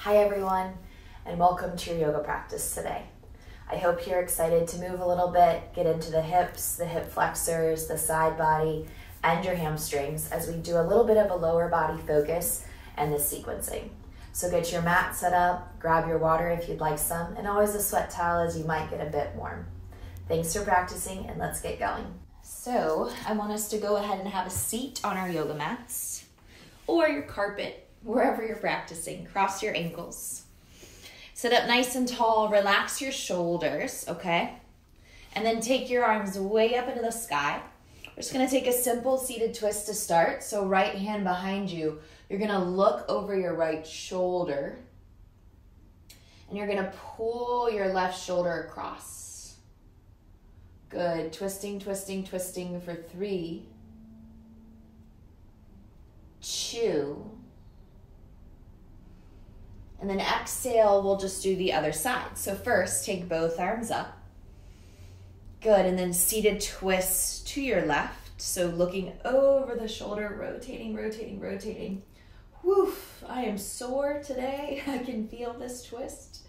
Hi everyone, and welcome to your yoga practice today. I hope you're excited to move a little bit, get into the hips, the hip flexors, the side body, and your hamstrings as we do a little bit of a lower body focus and this sequencing. So get your mat set up, grab your water if you'd like some, and always a sweat towel as you might get a bit warm. Thanks for practicing, and let's get going. So I want us to go ahead and have a seat on our yoga mats or your carpet, wherever you're practicing. Cross your ankles. Sit up nice and tall, relax your shoulders, okay? And then take your arms way up into the sky. We're just gonna take a simple seated twist to start. So right hand behind you, you're gonna look over your right shoulder and you're gonna pull your left shoulder across. Good, twisting, twisting, twisting for 3, 2, and then exhale, we'll just do the other side. So first, take both arms up. Good, and then seated twist to your left. So looking over the shoulder, rotating, rotating, rotating. Woof, I am sore today. I can feel this twist.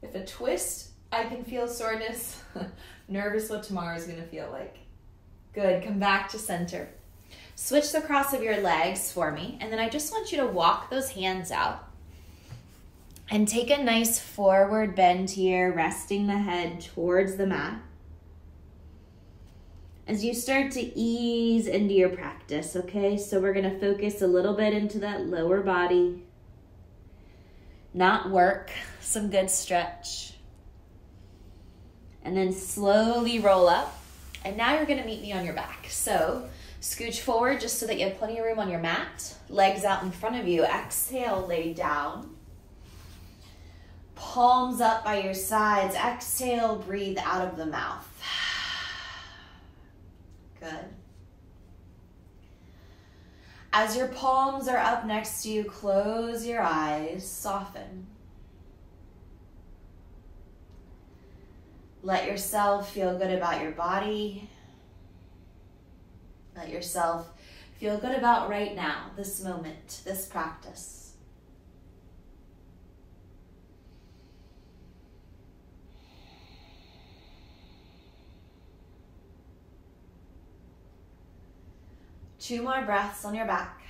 If a twist, I can feel soreness. Nervous what tomorrow is gonna feel like. Good, come back to center. Switch the cross of your legs for me, and then I just want you to walk those hands out. And take a nice forward bend here, resting the head towards the mat. As you start to ease into your practice, okay? So we're gonna focus a little bit into that lower body. Not work, some good stretch. And then slowly roll up. And now you're gonna meet me on your back. So scooch forward just so that you have plenty of room on your mat. Legs out in front of you. Exhale, lay down. Palms up by your sides. Exhale, breathe out of the mouth. Good. As your palms are up next to you, close your eyes, soften. Let yourself feel good about your body. Let yourself feel good about right now, this moment, this practice. Two more breaths on your back.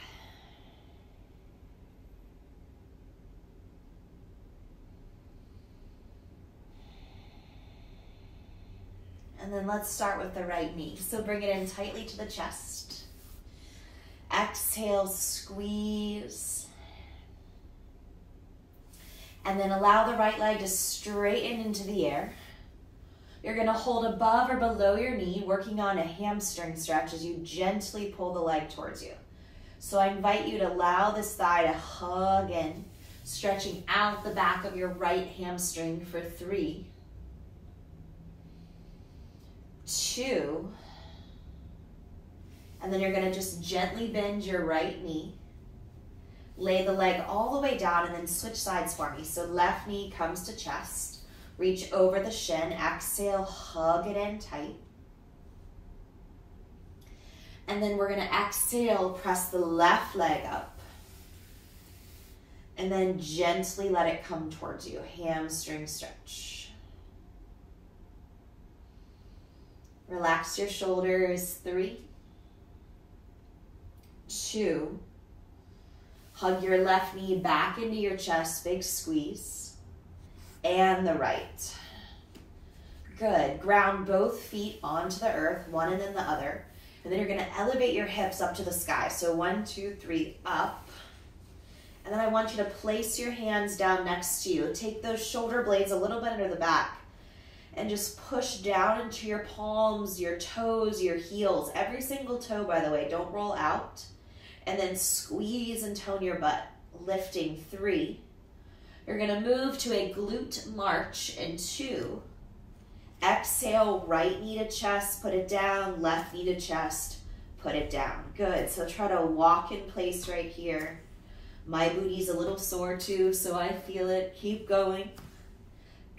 And then let's start with the right knee. So bring it in tightly to the chest. Exhale, squeeze. And then allow the right leg to straighten into the air. You're gonna hold above or below your knee, working on a hamstring stretch as you gently pull the leg towards you. So I invite you to allow this thigh to hug in, stretching out the back of your right hamstring for 3, 2, and then you're gonna just gently bend your right knee. Lay the leg all the way down and then switch sides for me. So left knee comes to chest. Reach over the shin, exhale, hug it in tight. And then we're gonna exhale, press the left leg up. And then gently let it come towards you, hamstring stretch. Relax your shoulders, 3, 2. Hug your left knee back into your chest, big squeeze. And the right. Good. Ground both feet onto the earth, one and then the other. And then you're gonna elevate your hips up to the sky. So 1, 2, 3, up. And then I want you to place your hands down next to you. Take those shoulder blades a little bit under the back and just push down into your palms, your toes, your heels. Every single toe, by the way, don't roll out. And then squeeze and tone your butt. Lifting, 3. You're gonna move to a glute march in 2. Exhale, right knee to chest, put it down, left knee to chest, put it down. Good, so try to walk in place right here. My booty's a little sore too, so I feel it. Keep going.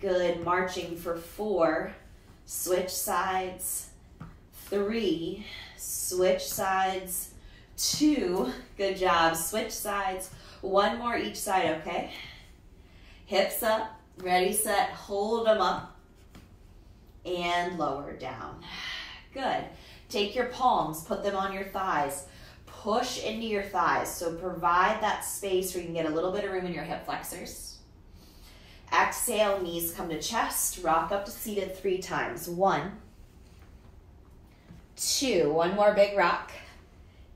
Good, marching for 4. Switch sides. 3, switch sides. 2, good job. Switch sides. 1 more each side, okay? Hips up, ready, set, hold them up, and lower down. Good. Take your palms, put them on your thighs. Push into your thighs. So provide that space where you can get a little bit of room in your hip flexors. Exhale, knees come to chest. Rock up to seated 3 times. 1, 2, one more big rock,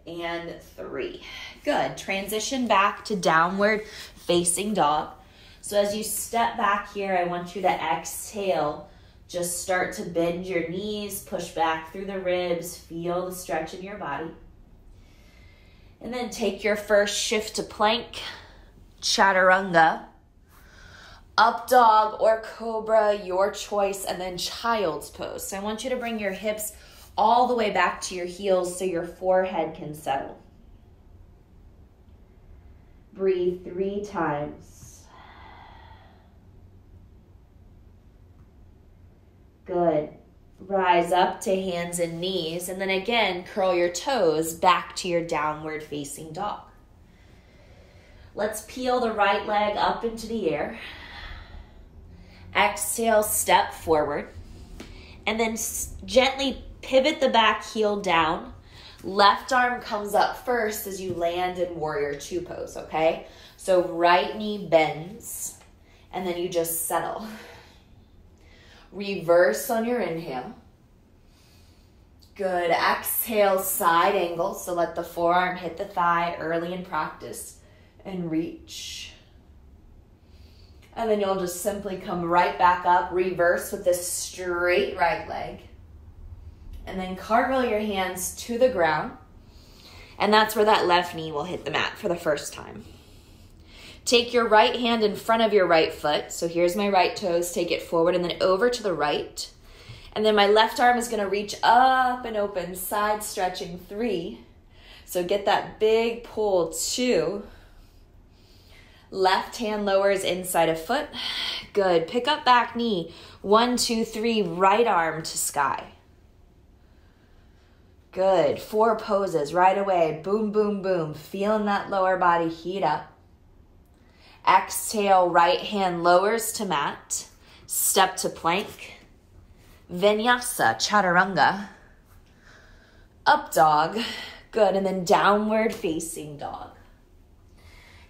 and 3. Good. Transition back to downward facing dog. So as you step back here, I want you to exhale. Just start to bend your knees, push back through the ribs, feel the stretch in your body. And then take your first shift to plank, chaturanga, up dog or cobra, your choice, and then child's pose. So I want you to bring your hips all the way back to your heels so your forehead can settle. Breathe 3 times. Good. Rise up to hands and knees, and then again, curl your toes back to your downward facing dog. Let's peel the right leg up into the air. Exhale, step forward, and then gently pivot the back heel down. Left arm comes up first as you land in warrior 2 pose, okay? So right knee bends, and then you just settle. Reverse on your inhale. Good. Exhale, side angle. So let the forearm hit the thigh early in practice and reach. And then you'll just simply come right back up, reverse with this straight right leg. And then cartwheel your hands to the ground. And that's where that left knee will hit the mat for the first time. Take your right hand in front of your right foot. So here's my right toes. Take it forward and then over to the right. And then my left arm is going to reach up and open, side stretching 3. So get that big pull 2. Left hand lowers inside of foot. Good. Pick up back knee. 1, 2, 3. Right arm to sky. Good. 4 poses right away. Boom, boom, boom. Feeling that lower body heat up. Exhale, right hand lowers to mat. Step to plank. Vinyasa, chaturanga. Up dog. Good. And then downward facing dog.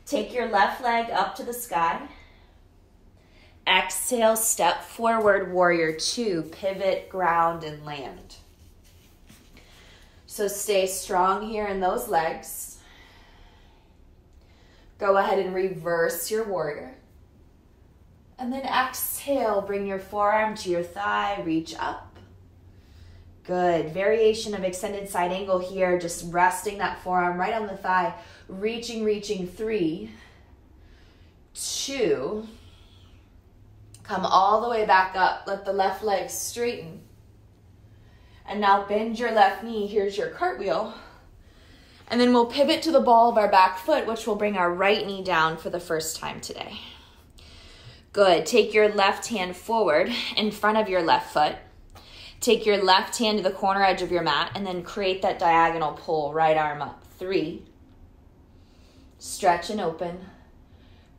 Take your left leg up to the sky. Exhale, step forward, warrior 2. Pivot, ground, and land. So stay strong here in those legs. Go ahead and reverse your warrior. And then exhale, bring your forearm to your thigh, reach up. Good. Variation of extended side angle here, just resting that forearm right on the thigh, reaching, 3, 2. Come all the way back up. Let the left leg straighten. And now bend your left knee. Here's your cartwheel. And then we'll pivot to the ball of our back foot, which will bring our right knee down for the first time today. Good. Take your left hand forward in front of your left foot. Take your left hand to the corner edge of your mat and then create that diagonal pull, right arm up. 3. Stretch and open.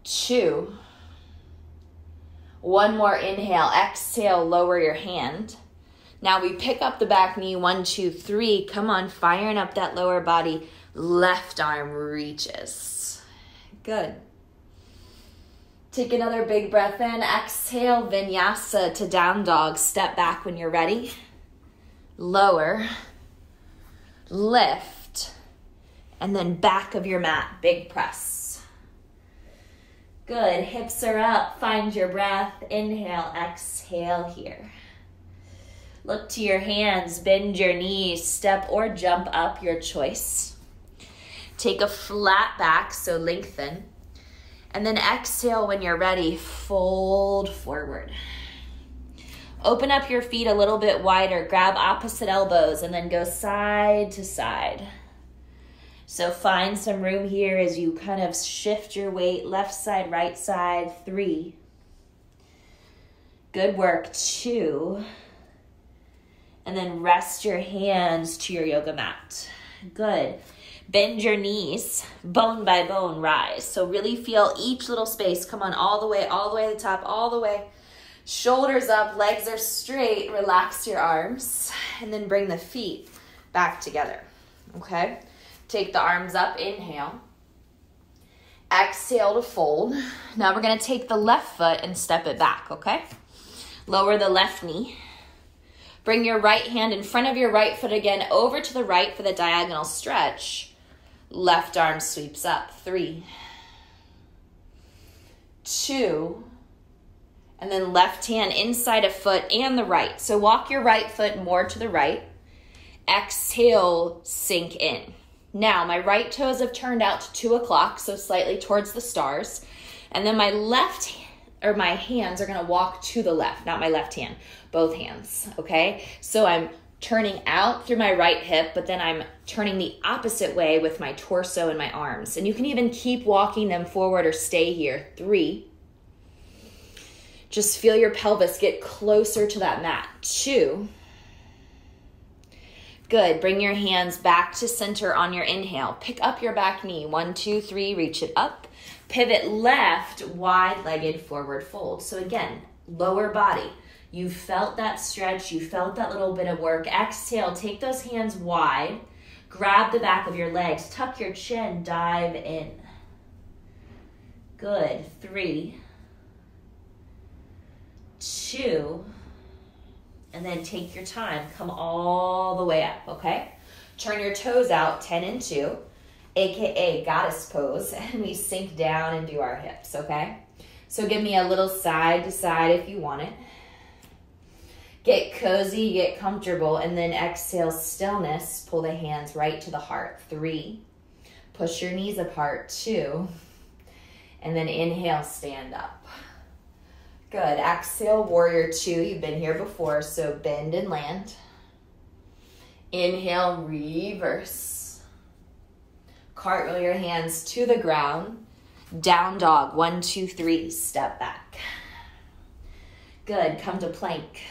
2. One more inhale. Exhale, lower your hand. Now we pick up the back knee. 1, 2, 3. Come on, firing up that lower body. Left arm reaches. Good. Take another big breath in. Exhale, vinyasa to down dog. Step back when you're ready. Lower. Lift. And then back of your mat. Big press. Good. Hips are up. Find your breath. Inhale, exhale here. Look to your hands. Bend your knees. Step or jump up, your choice. Take a flat back, so lengthen. And then exhale when you're ready, fold forward. Open up your feet a little bit wider, grab opposite elbows, and then go side to side. So find some room here as you kind of shift your weight, left side, right side, 3. Good work, 2. And then rest your hands to your yoga mat. Good. Bend your knees, bone by bone, rise. So really feel each little space. Come on, all the way to the top, all the way. Shoulders up, legs are straight. Relax your arms. And then bring the feet back together, okay? Take the arms up, inhale. Exhale to fold. Now we're gonna take the left foot and step it back, okay? Lower the left knee. Bring your right hand in front of your right foot again, over to the right for the diagonal stretch. Left arm sweeps up. 3, 2, and then left hand inside a foot and the right. So walk your right foot more to the right. Exhale, sink in. Now, my right toes have turned out to 2 o'clock, so slightly towards the stars. And then my hands are gonna walk to the left, not my left hand, both hands, okay? So I'm turning out through my right hip, but then I'm turning the opposite way with my torso and my arms. And you can even keep walking them forward or stay here. 3. Just feel your pelvis get closer to that mat. 2. Good. Bring your hands back to center on your inhale. Pick up your back knee. 1, 2, 3. Reach it up. Pivot left, wide-legged forward fold. So again, lower body. You felt that stretch. You felt that little bit of work. Exhale. Take those hands wide. Grab the back of your legs. Tuck your chin. Dive in. Good. 3, 2, and then take your time. Come all the way up, okay? Turn your toes out, 10 and 2, aka goddess pose, and we sink down and do our hips, okay? So give me a little side to side if you want it. Get cozy, get comfortable, and then exhale, stillness. Pull the hands right to the heart. 3, push your knees apart. 2, and then inhale, stand up. Good. Exhale, warrior 2. You've been here before, so bend and land. Inhale, reverse. Cartwheel your hands to the ground. Down dog. 1, 2, 3. Step back. Good. Come to plank.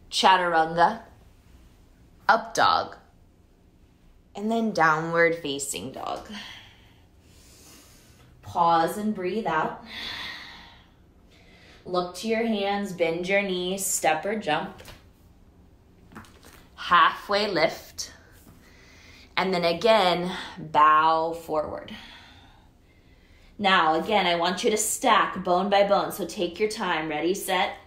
Chaturanga. Up dog. And then downward facing dog. Pause and breathe out. Look to your hands, bend your knees, step or jump. Halfway lift. And then again, bow forward. Now, again, I want you to stack bone by bone. So take your time. Ready, set,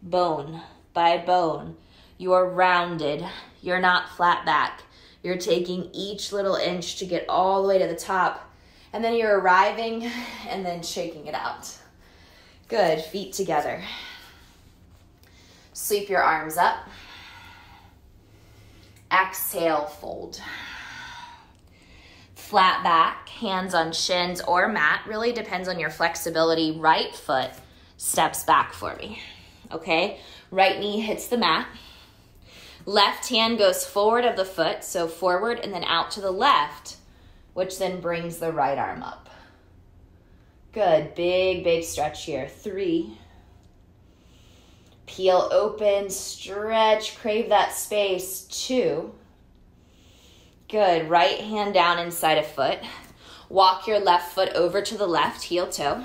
bone by bone. You're rounded. You're not flat back. You're taking each little inch to get all the way to the top. And then you're arriving and then shaking it out. Good, feet together. Sweep your arms up. Exhale, fold. Flat back, hands on shins or mat. Really depends on your flexibility. Right foot steps back for me, okay? Right knee hits the mat. Left hand goes forward of the foot, so forward and then out to the left, which then brings the right arm up. Good, big stretch here. 3. Peel open, stretch, crave that space. 2. Good, right hand down inside a foot. Walk your left foot over to the left, heel toe.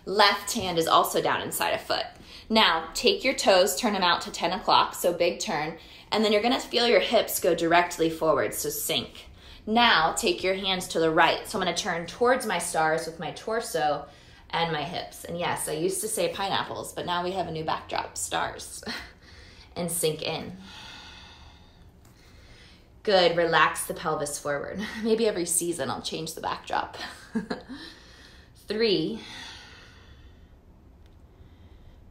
Left hand is also down inside a foot. Now, take your toes, turn them out to 10 o'clock, so big turn, and then you're gonna feel your hips go directly forward, so sink. Now, take your hands to the right. So I'm gonna turn towards my stars with my torso and my hips. And yes, I used to say pineapples, but now we have a new backdrop, stars. And sink in. Good, relax the pelvis forward. Maybe every season I'll change the backdrop. 3,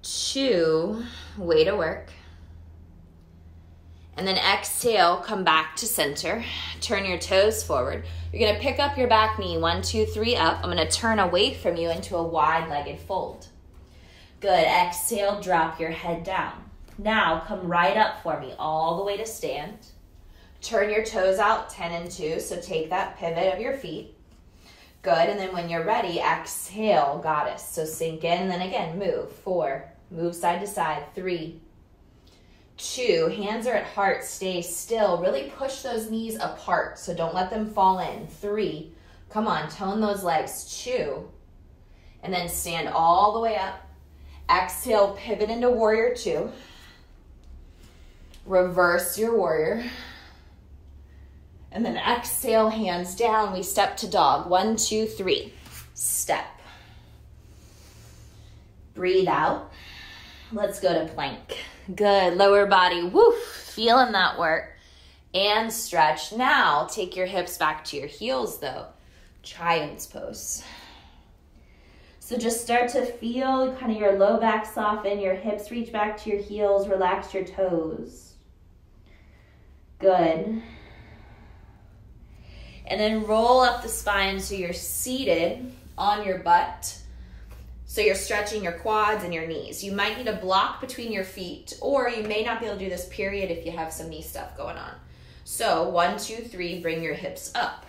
2, way to work. And then exhale, come back to center. Turn your toes forward. You're gonna pick up your back knee, 1, 2, 3, up. I'm gonna turn away from you into a wide-legged fold. Good, exhale, drop your head down. Now, come right up for me, all the way to stand. Turn your toes out, 10 and 2, so take that pivot of your feet. Good, and then when you're ready, exhale, goddess. So sink in, and then again, move. 4, move side to side. 3, 2, hands are at heart, stay still. Really push those knees apart, so don't let them fall in. 3, come on, tone those legs. 2, and then stand all the way up. Exhale, pivot into warrior 2. Reverse your warrior. And then exhale, hands down. We step to dog. 1, 2, 3. Step. Breathe out. Let's go to plank. Good. Lower body. Woo. Feeling that work. And stretch. Now, take your hips back to your heels, though. Child's pose. So just start to feel kind of your low back soften. Your hips reach back to your heels. Relax your toes. Good. And then roll up the spine so you're seated on your butt. So you're stretching your quads and your knees. You might need a block between your feet, or you may not be able to do this period if you have some knee stuff going on. So 1, 2, 3, bring your hips up.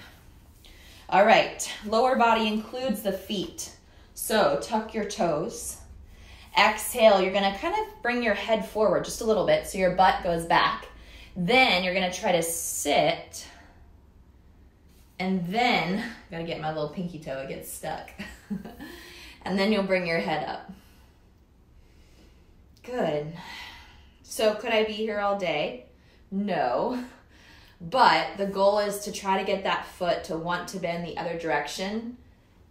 All right, lower body includes the feet. So tuck your toes. Exhale, you're gonna kind of bring your head forward just a little bit so your butt goes back. Then you're gonna try to sit. And then, gotta get my little pinky toe, it gets stuck. And then you'll bring your head up. Good. So could I be here all day? No. But the goal is to try to get that foot to want to bend the other direction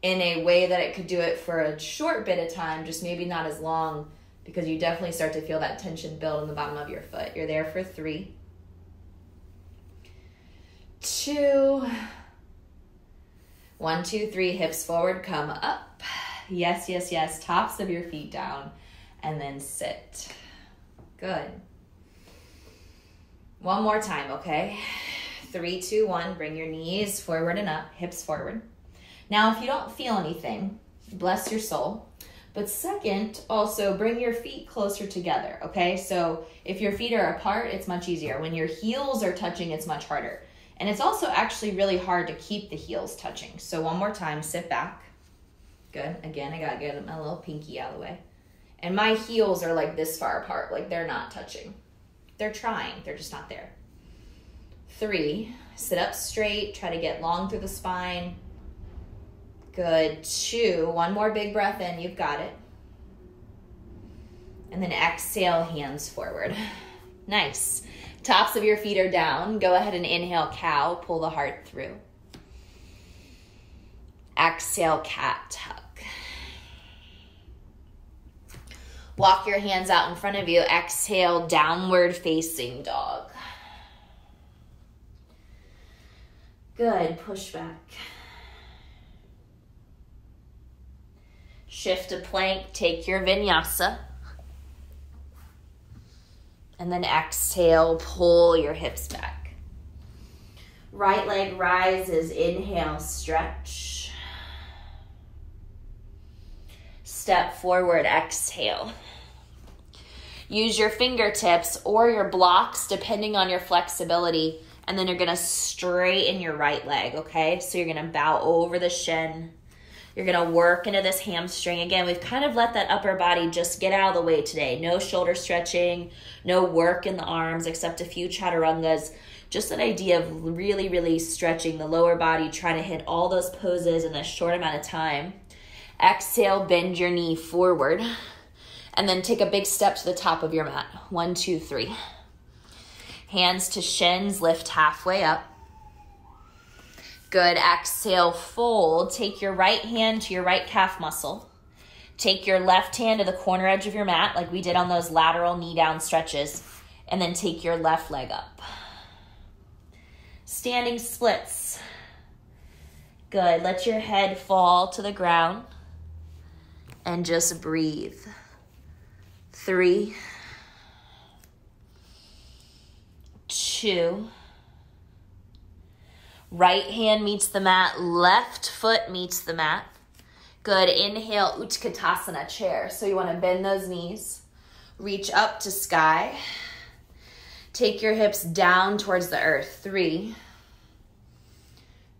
in a way that it could do it for a short bit of time, just maybe not as long, because you definitely start to feel that tension build in the bottom of your foot. You're there for 3, 2, 1, 2, 3, hips forward, come up. Yes, yes, yes. Tops of your feet down. And then sit. Good. One more time, okay? 3, 2, 1. Bring your knees forward and up. Hips forward. Now, if you don't feel anything, bless your soul. But second, also bring your feet closer together, okay? So if your feet are apart, it's much easier. When your heels are touching, it's much harder. And it's also actually really hard to keep the heels touching. So one more time, sit back. Good. Again, I gotta get my little pinky out of the way. And my heels are like this far apart, like they're not touching. They're trying, they're just not there. 3, sit up straight, try to get long through the spine. Good. 2, one more big breath in, you've got it. And then exhale, hands forward. Nice. Tops of your feet are down. Go ahead and inhale, cow, pull the heart through. Exhale, cat tuck. Walk your hands out in front of you. Exhale, downward facing dog. Good, push back. Shift to plank, take your vinyasa. And then exhale, pull your hips back. Right leg rises, inhale, stretch. Step forward, exhale. Use your fingertips or your blocks depending on your flexibility, and then you're gonna straighten your right leg, okay? So you're gonna bow over the shin. You're gonna work into this hamstring. Again, we've kind of let that upper body just get out of the way today. No shoulder stretching, no work in the arms except a few chaturangas. Just that idea of really, really stretching the lower body, trying to hit all those poses in a short amount of time. Exhale, bend your knee forward. And then take a big step to the top of your mat. 1, 2, 3. Hands to shins, lift halfway up. Good, exhale, fold. Take your right hand to your right calf muscle. Take your left hand to the corner edge of your mat like we did on those lateral knee down stretches. And then take your left leg up. Standing splits. Good, let your head fall to the ground. And just breathe. 3, 2. Right hand meets the mat, left foot meets the mat. Good, inhale, Utkatasana, chair. So you wanna bend those knees, reach up to sky. Take your hips down towards the earth. 3,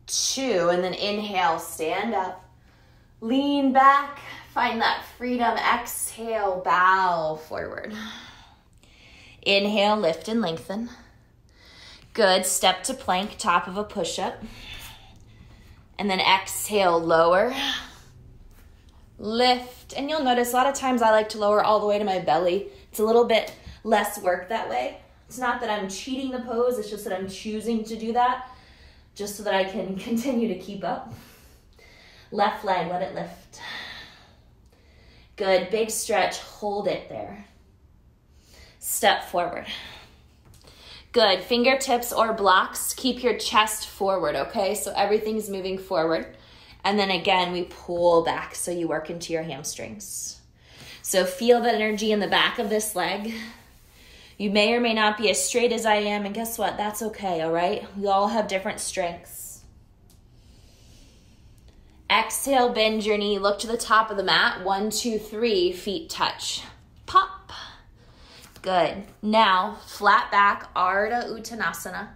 2, and then inhale, stand up. Lean back, find that freedom. Exhale, bow forward. Inhale, lift and lengthen. Good, step to plank, top of a push-up. And then exhale, lower, lift. And you'll notice a lot of times I like to lower all the way to my belly. It's a little bit less work that way. It's not that I'm cheating the pose, it's just that I'm choosing to do that just so that I can continue to keep up. Left leg, let it lift. Good, big stretch, hold it there. Step forward. Good, fingertips or blocks, keep your chest forward, okay? So everything's moving forward. And then again, we pull back so you work into your hamstrings. So feel the energy in the back of this leg. You may or may not be as straight as I am, and guess what? That's okay, all right? We all have different strengths. Exhale, bend your knee, look to the top of the mat. 1, 2, 3, feet touch. Pop. Good. Now, flat back, Ardha Uttanasana.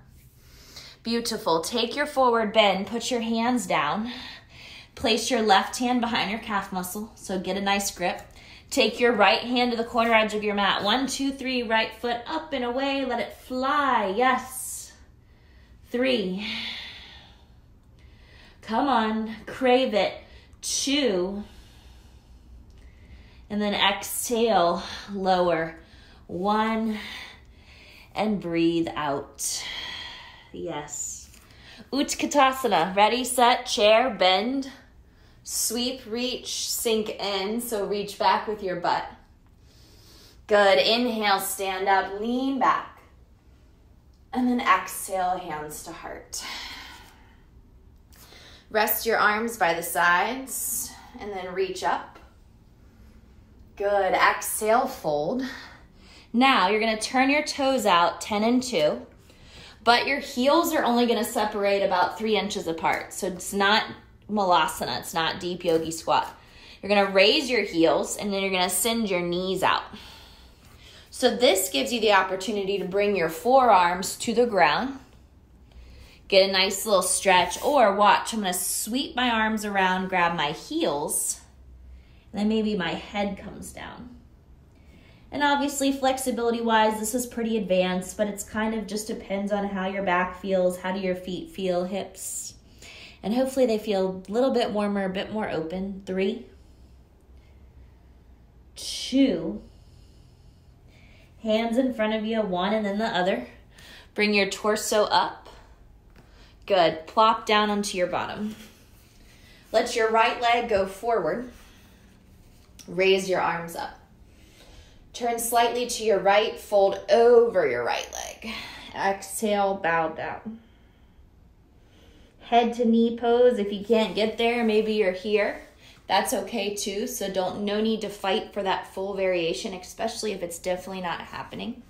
Beautiful. Take your forward bend, put your hands down. Place your left hand behind your calf muscle, so get a nice grip. Take your right hand to the corner edge of your mat. 1, 2, 3, right foot up and away. Let it fly. Yes. 3. Come on. Crave it. 2. And then exhale, lower. 1. And breathe out. Yes. Utkatasana. Ready, set, chair, bend. Sweep, reach, sink in. So reach back with your butt. Good. Inhale, stand up, lean back. And then exhale, hands to heart. Rest your arms by the sides and then reach up. Good. Exhale, fold. Now you're going to turn your toes out 10 and 2, but your heels are only going to separate about 3 inches apart. So it's not malasana, it's not deep yogi squat. You're going to raise your heels and then you're going to send your knees out. So this gives you the opportunity to bring your forearms to the ground. Get a nice little stretch, or watch, I'm going to sweep my arms around, grab my heels, and then maybe my head comes down. And obviously, flexibility-wise, this is pretty advanced, but it's kind of just depends on how your back feels, how do your feet feel, hips. And hopefully they feel a little bit warmer, a bit more open. 3, 2, hands in front of you, 1 and then the other. Bring your torso up. Good. Plop down onto your bottom. Let your right leg go forward. Raise your arms up. Turn slightly to your right, fold over your right leg. Exhale, bow down. Head to knee pose. If you can't get there, maybe you're here. That's okay too, so no need to fight for that full variation, especially if it's definitely not happening.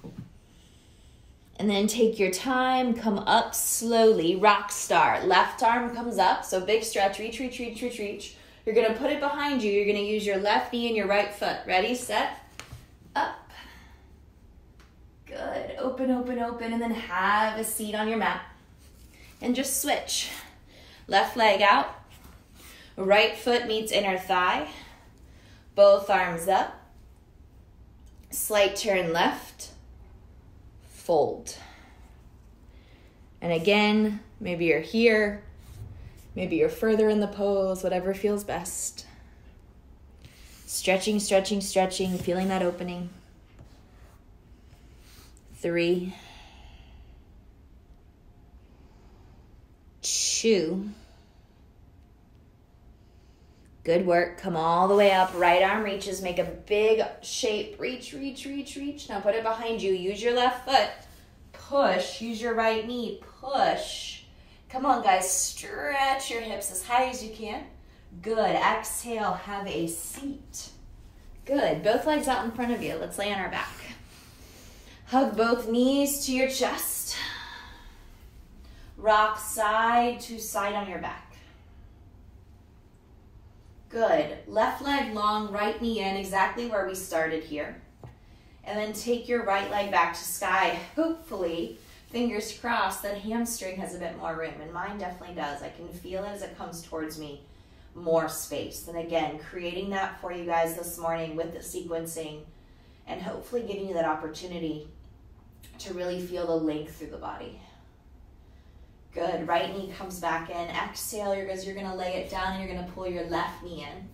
And then take your time, come up slowly, rock star. Left arm comes up, so big stretch, reach, reach, reach, reach, reach. You're gonna put it behind you. You're gonna use your left knee and your right foot. Ready, set, up. Good, open, open, open, and then have a seat on your mat. And just switch. Left leg out. Right foot meets inner thigh. Both arms up. Slight turn left. Fold. And again, maybe you're here. Maybe you're further in the pose, whatever feels best. Stretching, stretching, stretching, feeling that opening. 3, 2. Good work. Come all the way up. Right arm reaches. Make a big shape. Reach, reach, reach, reach. Now put it behind you. Use your left foot. Push. Use your right knee. Push. Come on, guys. Stretch your hips as high as you can. Good. Exhale. Have a seat. Good. Both legs out in front of you. Let's lay on our back. Hug both knees to your chest. Rock side to side on your back. Good. Left leg long, right knee in, exactly where we started here. And then take your right leg back to sky. Hopefully, fingers crossed, that hamstring has a bit more room. And mine definitely does. I can feel it as it comes towards me. More space. And again, creating that for you guys this morning with the sequencing and hopefully giving you that opportunity to really feel the length through the body. Good. Right knee comes back in. Exhale, you're going to lay it down and you're going to pull your left knee in.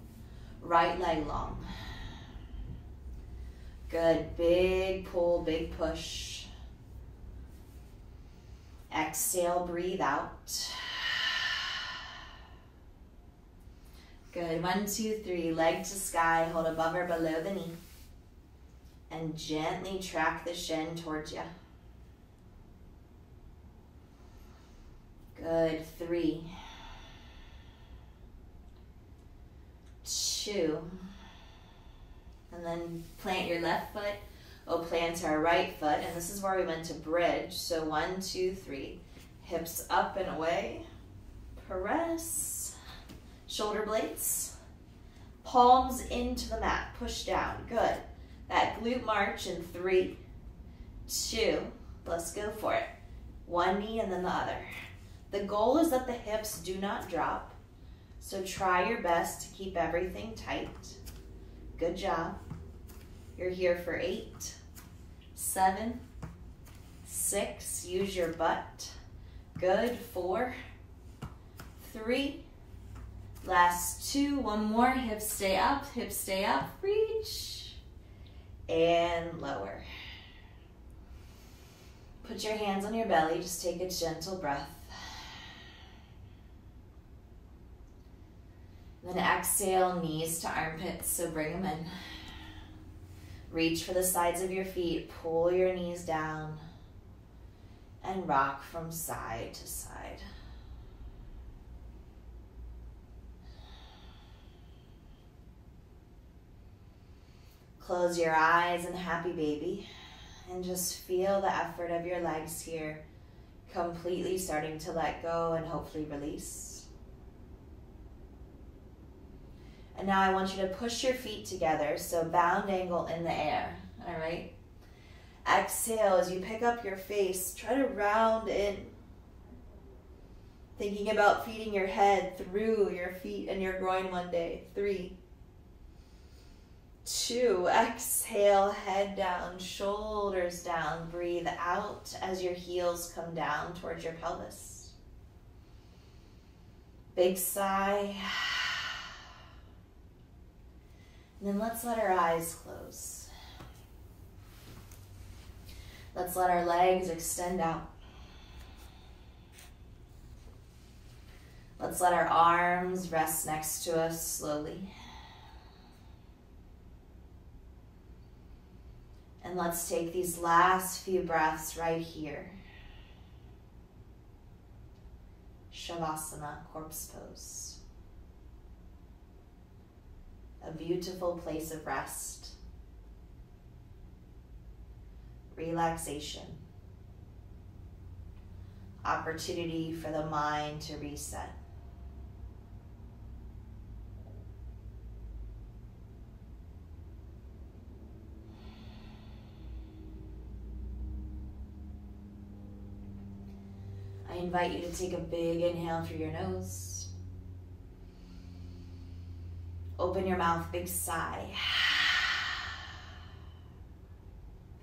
Right leg long. Good. Big pull, big push. Exhale, breathe out. Good. 1, 2, 3. Leg to sky. Hold above or below the knee. And gently track the shin towards you. Good. 3, 2. And then plant your left foot. We'll plant our right foot. And this is where we went to bridge. So 1, 2, 3. Hips up and away. Press. Shoulder blades. Palms into the mat. Push down. Good. That glute march in 3, 2. Let's go for it. One knee and then the other. The goal is that the hips do not drop. So try your best to keep everything tight. Good job. You're here for 8, 7, 6. Use your butt. Good. 4, 3. Last 2. One more. Hips stay up. Hips stay up. Reach. And lower. Put your hands on your belly. Just take a gentle breath. Then exhale, knees to armpits, so bring them in. Reach for the sides of your feet. Pull your knees down. And rock from side to side. Close your eyes and happy baby. And just feel the effort of your legs here. Completely starting to let go and hopefully release. And now I want you to push your feet together. So bound angle in the air. All right. Exhale as you pick up your face. Try to round in. Thinking about feeding your head through your feet and your groin one day. 3, 2, exhale, head down, shoulders down. Breathe out as your heels come down towards your pelvis. Big sigh. And then let's let our eyes close. Let's let our legs extend out. Let's let our arms rest next to us slowly. And let's take these last few breaths right here. Shavasana, corpse pose. A beautiful place of rest. Relaxation. Opportunity for the mind to reset. I invite you to take a big inhale through your nose. Open your mouth, big sigh.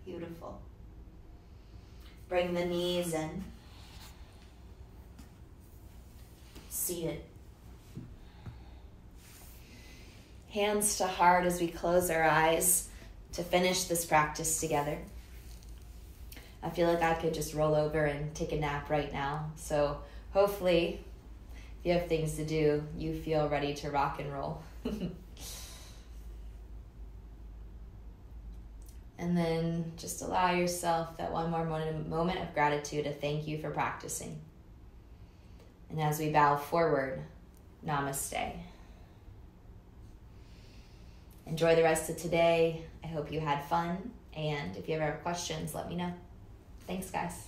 Beautiful. Bring the knees in. Seated. Hands to heart as we close our eyes to finish this practice together. I feel like I could just roll over and take a nap right now. So hopefully, if you have things to do, you feel ready to rock and roll. And then just allow yourself that one more moment of gratitude, to thank you for practicing. And as we bow forward, Namaste. Enjoy the rest of today. I hope you had fun. And if you ever have questions, let me know. Thanks, guys.